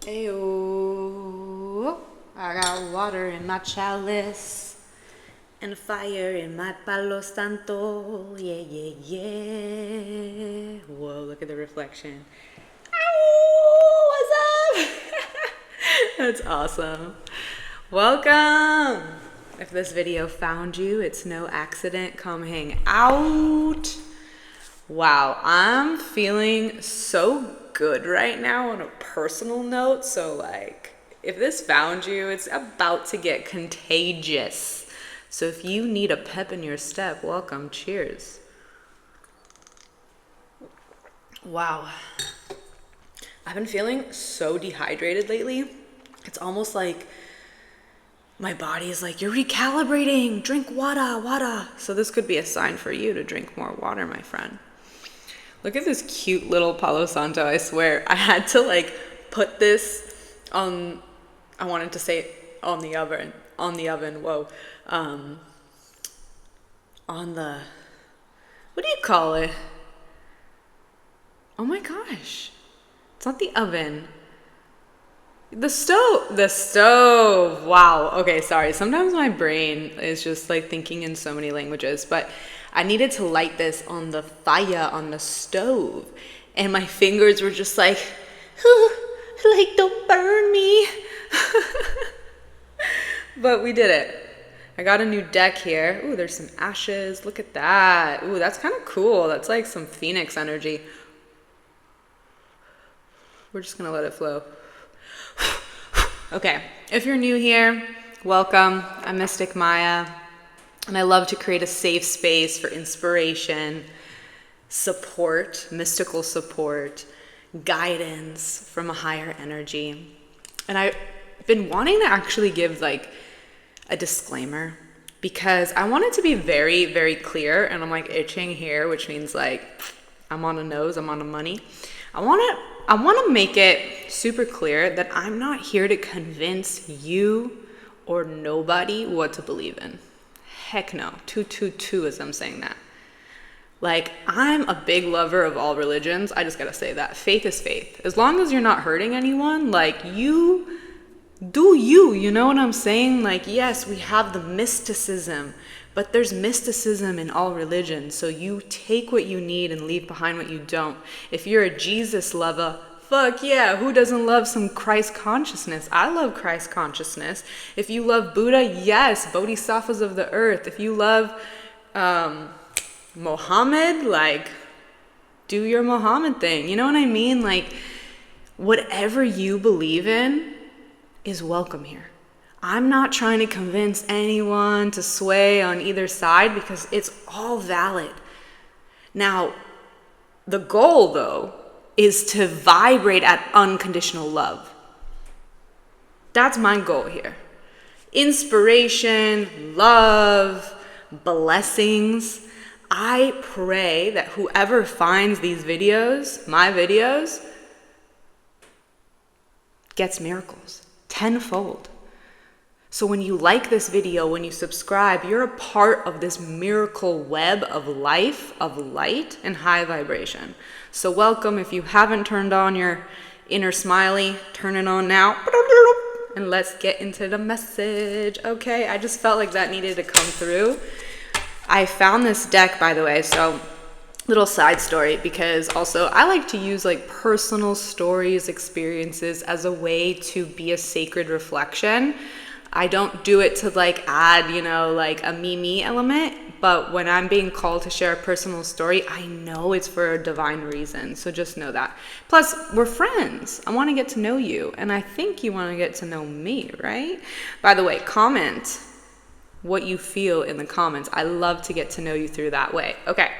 Ayo, I got water in my chalice and fire in my palo santo. Yeah, yeah, yeah. Whoa, look at the reflection. Ow, what's up? That's awesome. Welcome. If this video found you, it's no accident. Come hang out. Wow, I'm feeling so good right now on a personal note. So, like, if this found you, it's about to get contagious. So, if you need a pep in your step, welcome. Cheers. Wow. I've been feeling so dehydrated lately. It's almost like my body is like, you're recalibrating. Drink water, water. So, this could be a sign for you to drink more water, my friend. Look at this cute little Palo Santo. I swear I had to like put this on, I wanted to say on the oven, whoa. On the, what do you call it? Oh my gosh. It's not the oven. The stove. Wow. Okay, sorry. Sometimes my brain is just like thinking in so many languages, but I needed to light this on the fire on the stove. And my fingers were just like, like, don't burn me. But we did it. I got a new deck here. Ooh, there's some ashes. Look at that. Ooh, that's kind of cool. That's like some phoenix energy. We're just gonna let it flow. Okay, if you're new here, welcome. I'm Mystic Maya, and I love to create a safe space for inspiration, support, mystical support, guidance from a higher energy. And I've been wanting to actually give like a disclaimer because I want it to be very, very clear, and I'm like itching here, which means like I'm on a nose, I'm on a money. I want to make it super clear that I'm not here to convince you or nobody what to believe in. Heck no. 222 as I'm saying that. Like, I'm a big lover of all religions. I just got to say that. Faith is faith. As long as you're not hurting anyone, like, you do you know what I'm saying? Like, yes, we have the mysticism, but there's mysticism in all religions. So you take what you need and leave behind what you don't. If you're a Jesus lover, fuck yeah, who doesn't love some Christ consciousness? I love Christ consciousness. If you love Buddha, yes, bodhisattvas of the earth. If you love Mohammed, like, do your Mohammed thing. You know what I mean? Like, whatever you believe in is welcome here. I'm not trying to convince anyone to sway on either side because it's all valid. Now, the goal, though, is to vibrate at unconditional love. That's my goal here. Inspiration, love, blessings. I pray that whoever finds these videos, my videos, gets miracles tenfold. So when you like this video, when you subscribe, you're a part of this miracle web of life, of light, and high vibration. So welcome. If you haven't turned on your inner smiley, turn it on now. And let's get into the message. Okay, I just felt like that needed to come through. I found this deck, by the way, so little side story, because also I like to use like personal stories, experiences as a way to be a sacred reflection. I don't do it to like add, like a me element, but when I'm being called to share a personal story, I know it's for a divine reason. So just know that. Plus, we're friends. I want to get to know you, and I think you want to get to know me, right? By the way, comment what you feel in the comments. I love to get to know you through that way. Okay.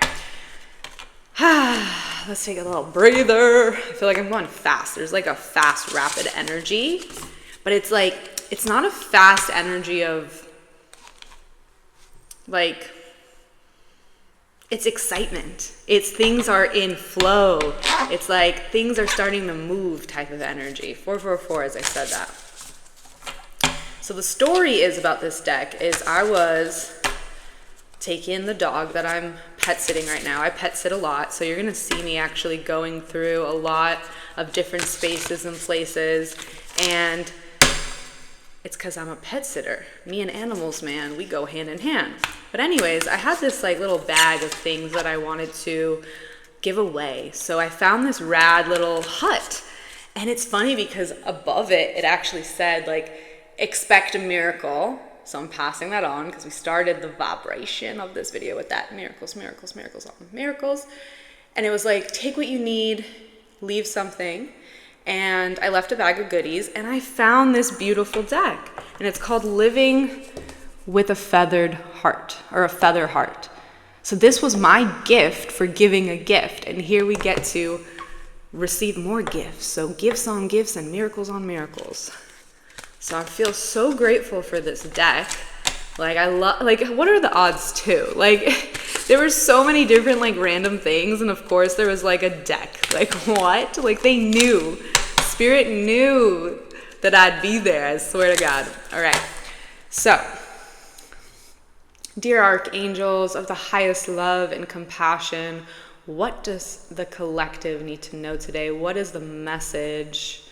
Let's take a little breather. I feel like I'm going fast. There's like a fast, rapid energy, but it's like, it's not a fast energy of like, it's excitement. It's things are in flow. It's like things are starting to move type of energy. 444 as I said that. So the story is about this deck is I was taking the dog that I'm pet sitting right now. I pet sit a lot, so you're gonna see me actually going through a lot of different spaces and places. And it's because I'm a pet sitter. Me and animals, man, we go hand in hand. But anyways, I had this like little bag of things that I wanted to give away. So I found this rad little hut. And it's funny because above it, it actually said like, expect a miracle. So I'm passing that on because we started the vibration of this video with that. Miracles, miracles, miracles, miracles. And it was like, take what you need, leave something. And I left a bag of goodies, and I found this beautiful deck, and it's called Living with a Feathered Heart, or a Feather Heart. So this was my gift for giving a gift, and here we get to receive more gifts. So gifts on gifts and miracles on miracles. So I feel so grateful for this deck. Like I love, like what are the odds too? Like there were so many different like random things, and of course there was like a deck. Like what? Like they knew. Spirit knew that I'd be there, I swear to God. All right. So, dear archangels of the highest love and compassion, what does the collective need to know today? What is the message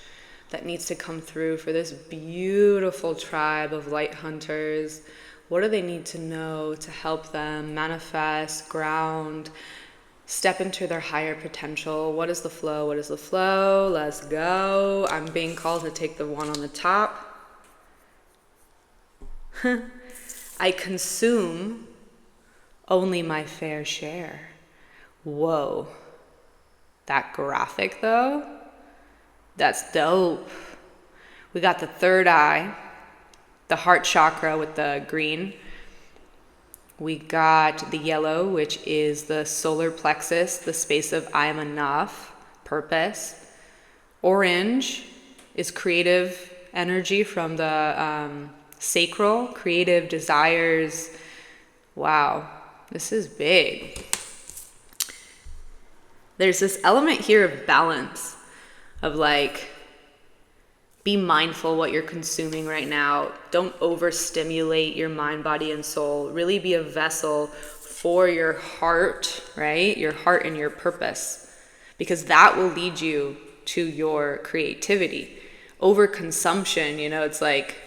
that needs to come through for this beautiful tribe of light hunters? What do they need to know to help them manifest, ground, step into their higher potential? What is the flow? What is the flow? Let's go. I'm being called to take the one on the top. I consume only my fair share. Whoa. That graphic though, that's dope. We got the third eye, the heart chakra with the green. We got the yellow, which is the solar plexus, the space of I am enough, purpose. Orange is creative energy from the sacral, creative desires. Wow, this is big. There's this element here of balance, of like, be mindful what you're consuming right now. Don't overstimulate your mind, body, and soul. Really be a vessel for your heart, right? Your heart and your purpose, because that will lead you to your creativity. Overconsumption, you know, it's like,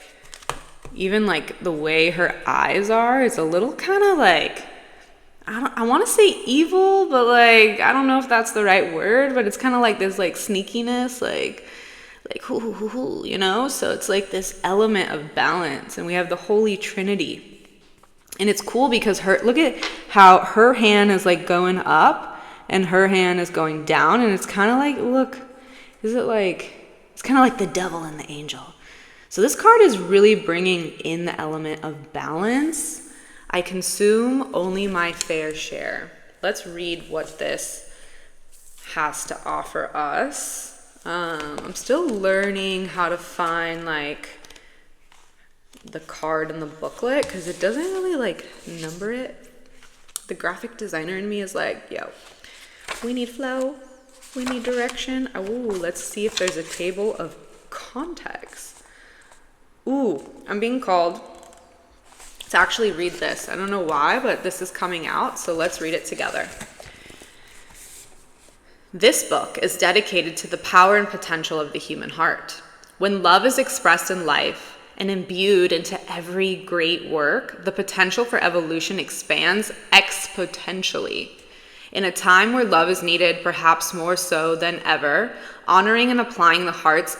even like the way her eyes are, it's a little kind of like, I want to say evil, but like, I don't know if that's the right word, but it's kind of like this like sneakiness, like you know? So it's like this element of balance, and we have the Holy Trinity. And it's cool because look at how her hand is like going up and her hand is going down, and it's kind of like, look, it's kind of like the devil and the angel. So this card is really bringing in the element of balance. I consume only my fair share. Let's read what this has to offer us. I'm still learning how to find like the card in the booklet because it doesn't really like number it. The graphic designer in me is like, yo, we need flow, we need direction. Ooh, let's see if there's a table of context. Ooh, I'm being called to actually read this. I don't know why, but this is coming out, so let's read it together. This book is dedicated to the power and potential of the human heart. When love is expressed in life and imbued into every great work, the potential for evolution expands exponentially. In a time where love is needed, perhaps more so than ever, honoring and applying the heart's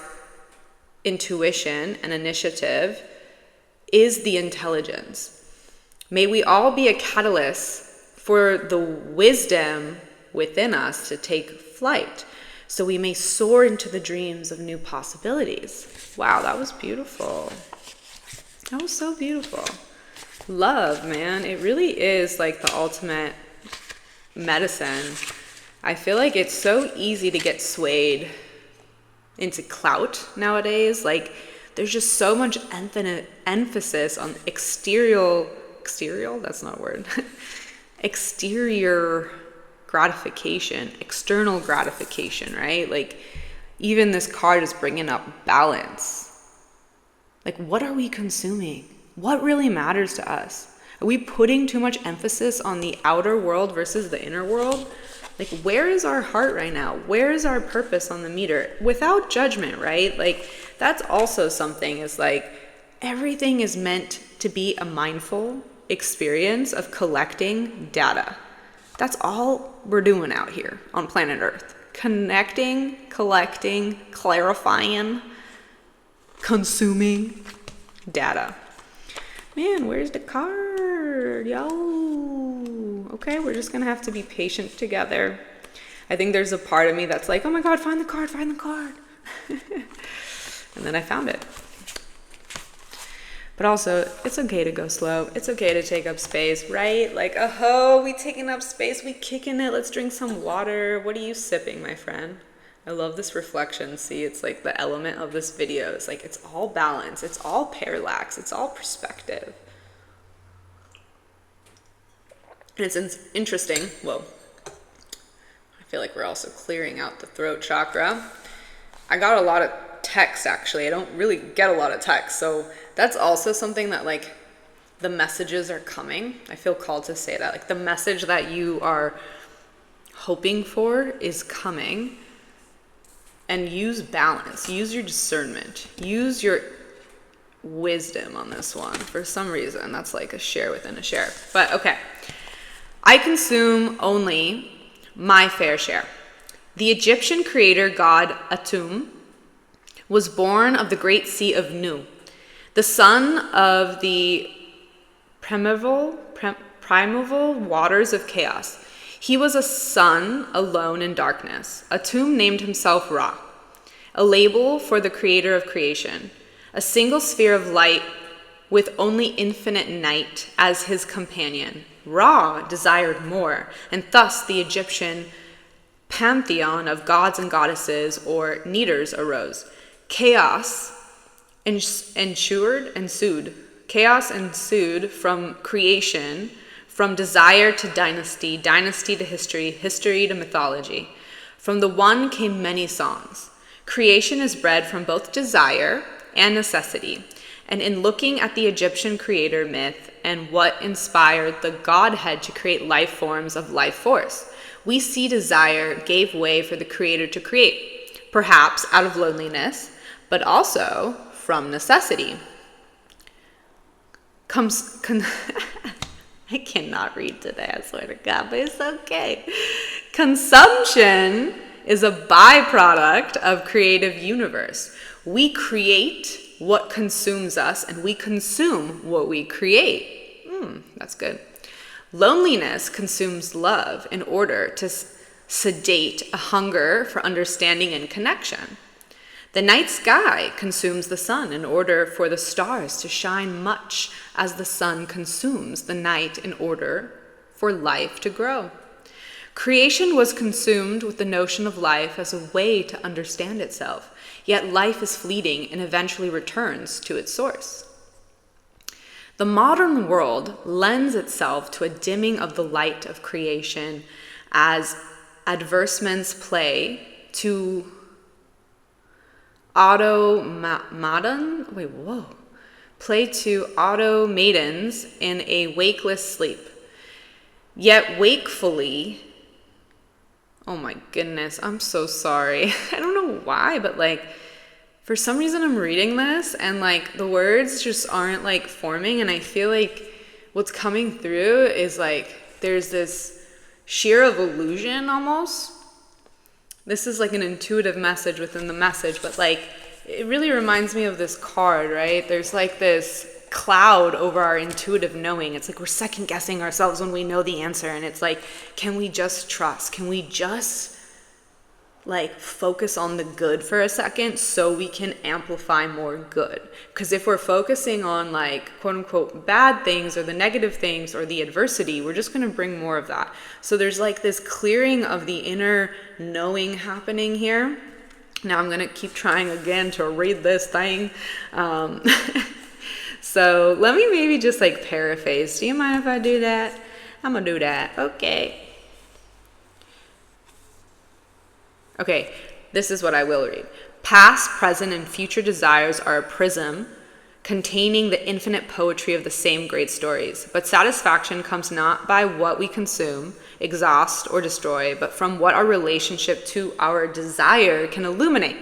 intuition and initiative is the intelligence. May we all be a catalyst for the wisdom within us to take flight, so we may soar into the dreams of new possibilities. Wow, that was beautiful. That was so beautiful. Love, man, it really is like the ultimate medicine. I feel like it's so easy to get swayed into clout nowadays. Like, there's just so much emphasis on exterior, that's not a word, exterior gratification, external gratification, right? Like, even this card is bringing up balance. Like, what are we consuming? What really matters to us? Are we putting too much emphasis on the outer world versus the inner world? Like, where is our heart right now? Where is our purpose on the meter? Without judgment, right? Like, that's also something, is like, everything is meant to be a mindful experience of collecting data. That's all we're doing out here on planet Earth. Connecting, collecting, clarifying, consuming data. Man, where's the card? Yo. Okay, we're just gonna have to be patient together. I think there's a part of me that's like, oh my God, find the card, find the card. And then I found it. But also, it's okay to go slow. It's okay to take up space, right? Like, oh, we taking up space, we kicking it. Let's drink some water. What are you sipping, my friend? I love this reflection. See, it's like the element of this video. It's like, it's all balance. It's all parallax. It's all perspective. And it's interesting. Whoa. I feel like we're also clearing out the throat chakra. I got a lot of text, actually. I don't really get a lot of text. So that's also something that, like, the messages are coming. I feel called to say that. Like, the message that you are hoping for is coming. And use balance. Use your discernment. Use your wisdom on this one. For some reason, that's like a share within a share. But okay. I consume only my fair share. The Egyptian creator god Atum was born of the great sea of Nu, the son of the primeval waters of chaos. He was a sun alone in darkness. Atum named himself Ra, a label for the creator of creation, a single sphere of light with only infinite night as his companion. Ra desired more, and thus the Egyptian pantheon of gods and goddesses, or Neters, arose. Chaos ensued. Chaos ensued from creation, from desire to dynasty, dynasty to history, history to mythology. From the one came many songs. Creation is bred from both desire and necessity. And in looking at the Egyptian creator myth and what inspired the Godhead to create life forms of life force, we see desire gave way for the creator to create, perhaps out of loneliness, but also from necessity. I cannot read today, I swear to God, but it's okay. Consumption is a byproduct of creative universe. We create what consumes us, and we consume what we create. That's good. Loneliness consumes love in order to sedate a hunger for understanding and connection. The night sky consumes the sun in order for the stars to shine, much as the sun consumes the night in order for life to grow. Creation was consumed with the notion of life as a way to understand itself, yet life is fleeting and eventually returns to its source. The modern world lends itself to a dimming of the light of creation as advertisements play to automatons in a wakeless sleep. Yet wakefully, oh my goodness, I'm so sorry. I don't know why, but like, for some reason I'm reading this and like the words just aren't like forming, and I feel like what's coming through is like there's this sheer of illusion almost. This is like an intuitive message within the message, but like it really reminds me of this card, right? There's like this cloud over our intuitive knowing. It's like we're second guessing ourselves when we know the answer, and it's like, can we just trust? Can we just like focus on the good for a second so we can amplify more good? Because if we're focusing on like quote unquote bad things or the negative things or the adversity, we're just going to bring more of that. So there's like this clearing of the inner knowing happening here. Now I'm going to keep trying again to read this thing. So let me maybe just like paraphrase. Do you mind if I do that? I'm going to do that. Okay, this is what I will read. Past, present, and future desires are a prism containing the infinite poetry of the same great stories. But satisfaction comes not by what we consume, exhaust, or destroy, but from what our relationship to our desire can illuminate.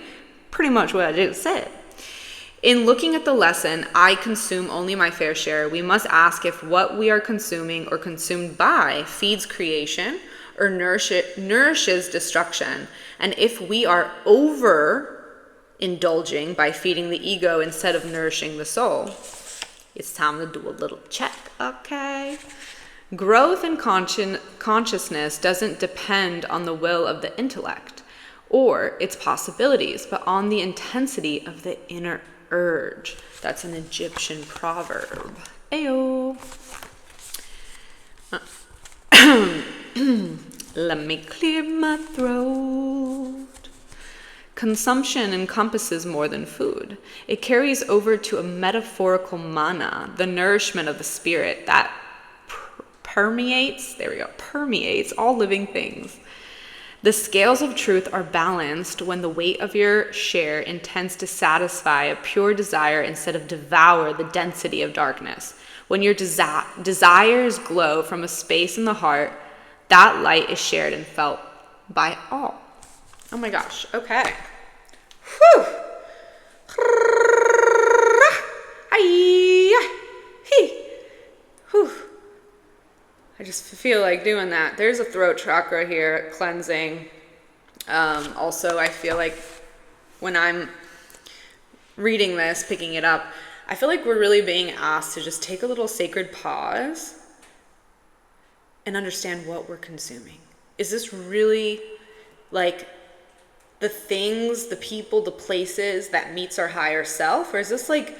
Pretty much what I just said. In looking at the lesson, I consume only my fair share, we must ask if what we are consuming or consumed by feeds creation or nourishes destruction. And if we are overindulging by feeding the ego instead of nourishing the soul, it's time to do a little check, okay? Growth in consciousness doesn't depend on the will of the intellect or its possibilities, but on the intensity of the inner urge. That's an Egyptian proverb. Ayo. Let me clear my throat. Consumption encompasses more than food. It carries over to a metaphorical mana, the nourishment of the spirit that permeates all living things. The scales of truth are balanced when the weight of your share intends to satisfy a pure desire instead of devour the density of darkness. When your desires glow from a space in the heart, that light is shared and felt by all. Oh my gosh, okay. Whew. Whew. I just feel like doing that. There's a throat chakra here, cleansing. Also, I feel like when I'm reading this, picking it up, I feel like we're really being asked to just take a little sacred pause and understand what we're consuming. Is this really like the things, the people, the places that meets our higher self? Or is this like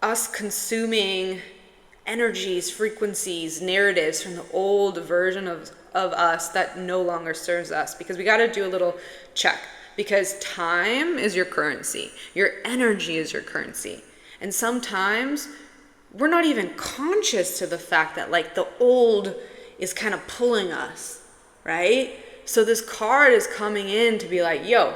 us consuming energies, frequencies, narratives from the old version of us that no longer serves us? Because we got to do a little check, because time is your currency. Your energy is your currency. And sometimes we're not even conscious to the fact that like the old is kind of pulling us, right? So this card is coming in to be like, yo,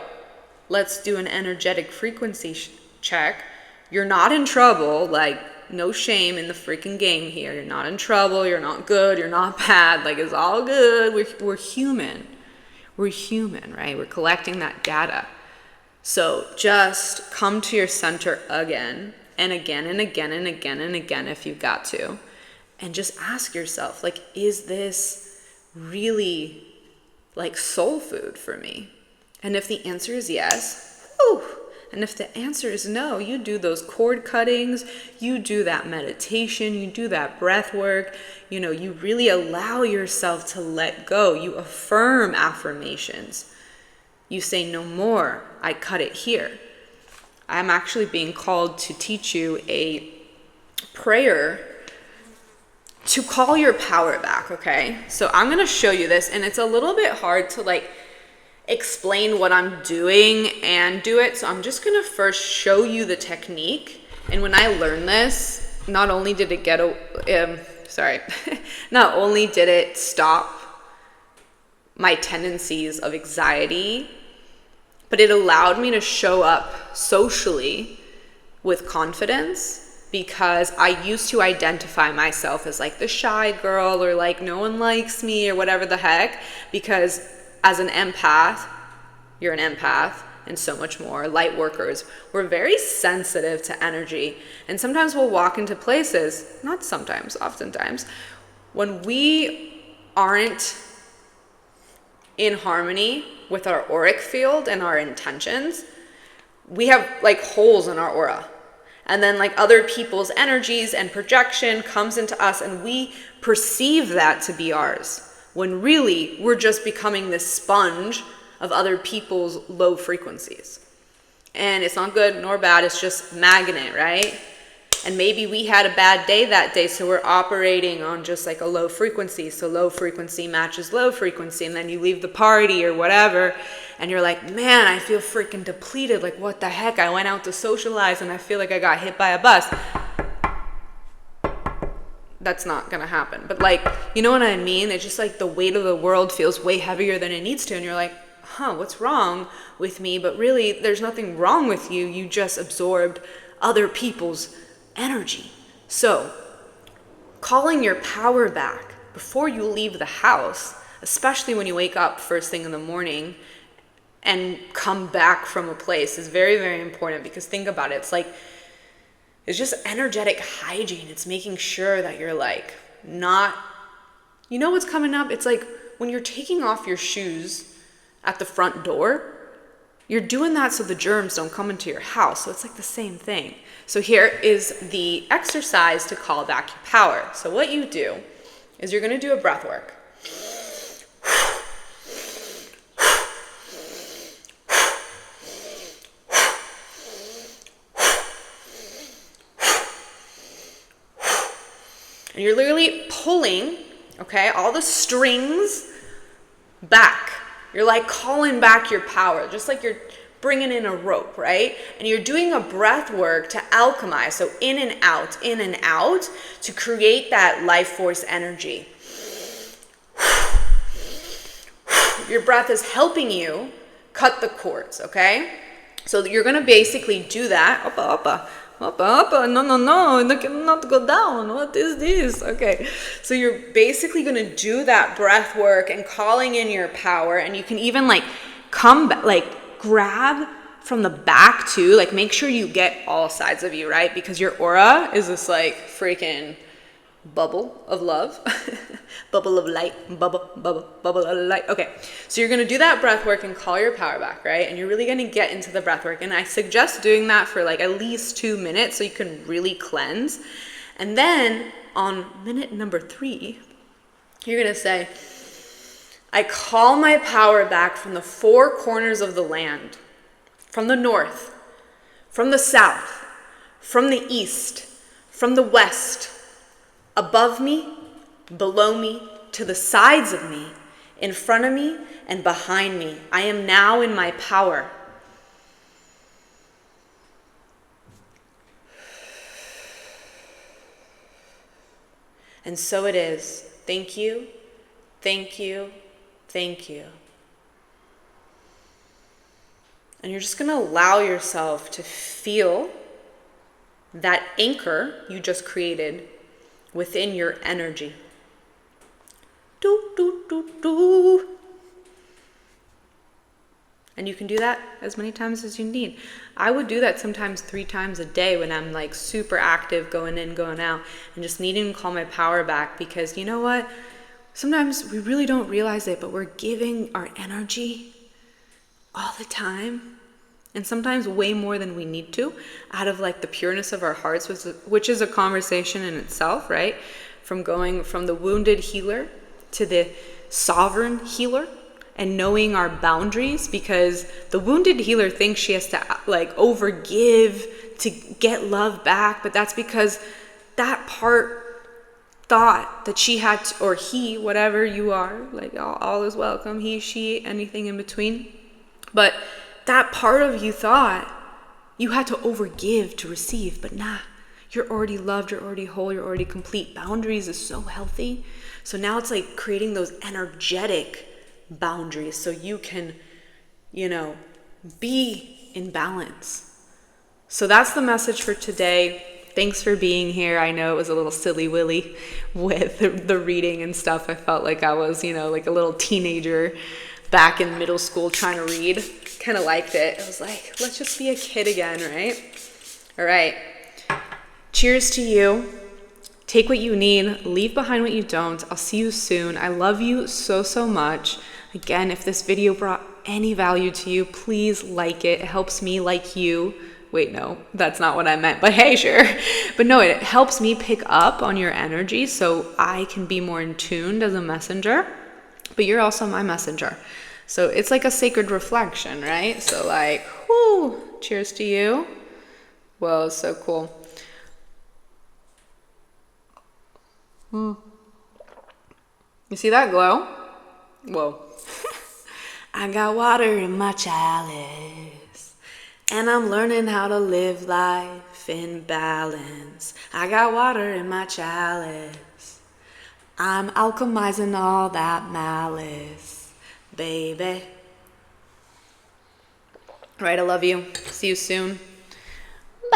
let's do an energetic frequency check. You're not in trouble, like no shame in the freaking game here. You're not in trouble, you're not good, you're not bad, like it's all good. We're human. We're human, right? We're collecting that data. So just come to your center again and again and again and again and again if you've got to. And just ask yourself, like, is this really like soul food for me? And if the answer is yes, whew. And if the answer is no, you do those cord cuttings, you do that meditation, you do that breath work, you really allow yourself to let go. You affirm affirmations. You say, no more, I cut it here. I'm actually being called to teach you a prayer to call your power back, okay? So I'm gonna show you this, and it's a little bit hard to like explain what I'm doing and do it. So I'm just gonna first show you the technique. And when I learned this, not only did it not only did it stop my tendencies of anxiety, but it allowed me to show up socially with confidence, because I used to identify myself as like the shy girl, or like no one likes me, or whatever the heck, because as an empath, you're an empath, and so much more. Light workers, we're very sensitive to energy. And sometimes we'll walk into places, not sometimes, oftentimes, when we aren't in harmony with our auric field and our intentions, we have like holes in our aura. And then like other people's energies and projection comes into us, and we perceive that to be ours, when really we're just becoming this sponge of other people's low frequencies. And it's not good nor bad, it's just magnet, right? And maybe we had a bad day that day, so we're operating on just like a low frequency. So low frequency matches low frequency, and then you leave the party or whatever, and you're like, man, I feel freaking depleted. Like, what the heck? I went out to socialize and I feel like I got hit by a bus. That's not gonna happen. But like, you know what I mean? It's just like the weight of the world feels way heavier than it needs to, and you're like, what's wrong with me? But really, there's nothing wrong with you. You just absorbed other people's energy. So, calling your power back before you leave the house, especially when you wake up first thing in the morning and come back from a place, is very, very important, because think about it. It's just energetic hygiene. It's making sure that you're like not, you know what's coming up? It's like when you're taking off your shoes at the front door, you're doing that so the germs don't come into your house. So it's like the same thing. So here is the exercise to call back your power. So what you do is you're going to do a breath work. And you're literally pulling, okay, all the strings back. You're like calling back your power, just like you're bringing in a rope, right? And you're doing a breath work to alchemize, so in and out, to create that life force energy. Your breath is helping you cut the cords, okay? So you're gonna basically do that. No, not go down. What is this? Okay, so you're basically gonna do that breath work and calling in your power, and you can even like come back, like grab from the back too. Like make sure you get all sides of you, right? Because your aura is this like freaking bubble of love, bubble of light, bubble of light. Okay, so you're gonna do that breath work and call your power back, right? And you're really gonna get into the breath work. And I suggest doing that for like at least 2 minutes so you can really cleanse. And then on minute number 3, you're gonna say, I call my power back from the 4 corners of the land, from the north, from the south, from the east, from the west, above me, below me, to the sides of me, in front of me, and behind me. I am now in my power. And so it is. Thank you, thank you, thank you. And you're just going to allow yourself to feel that anchor you just created within your energy. Do, do, do, do. And you can do that as many times as you need. I would do that sometimes 3 times a day when I'm like super active, going in, going out, and just needing to call my power back, because you know what? Sometimes we really don't realize it, but we're giving our energy all the time, and sometimes way more than we need to, out of like the pureness of our hearts, which is a conversation in itself, right? From going from the wounded healer to the sovereign healer, and knowing our boundaries, because the wounded healer thinks she has to like overgive to get love back, but that's because that part thought that she had to, or he, whatever you are, like all is welcome, he, she, anything in between, but that part of you thought you had to overgive to receive, but nah, you're already loved, you're already whole, you're already complete. Boundaries is so healthy. So now it's like creating those energetic boundaries so you can, be in balance. So that's the message for today. Thanks for being here. I know it was a little silly willy with the reading and stuff. I felt like I was, like a little teenager back in middle school trying to read. Kind of liked it. I was like, let's just be a kid again, right? All right. Cheers to you. Take what you need. Leave behind what you don't. I'll see you soon. I love you so, so much. Again, if this video brought any value to you, please like it. It helps me like you. Wait, no, that's not what I meant, but hey, sure. But no, it helps me pick up on your energy so I can be more in tune as a messenger, but you're also my messenger. So it's like a sacred reflection, right? So like, whoo, cheers to you. Whoa, so cool. You see that glow? Whoa. I got water in my chalice, and I'm learning how to live life in balance. I got water in my chalice. I'm alchemizing all that malice, baby. All right, I love you. See you soon.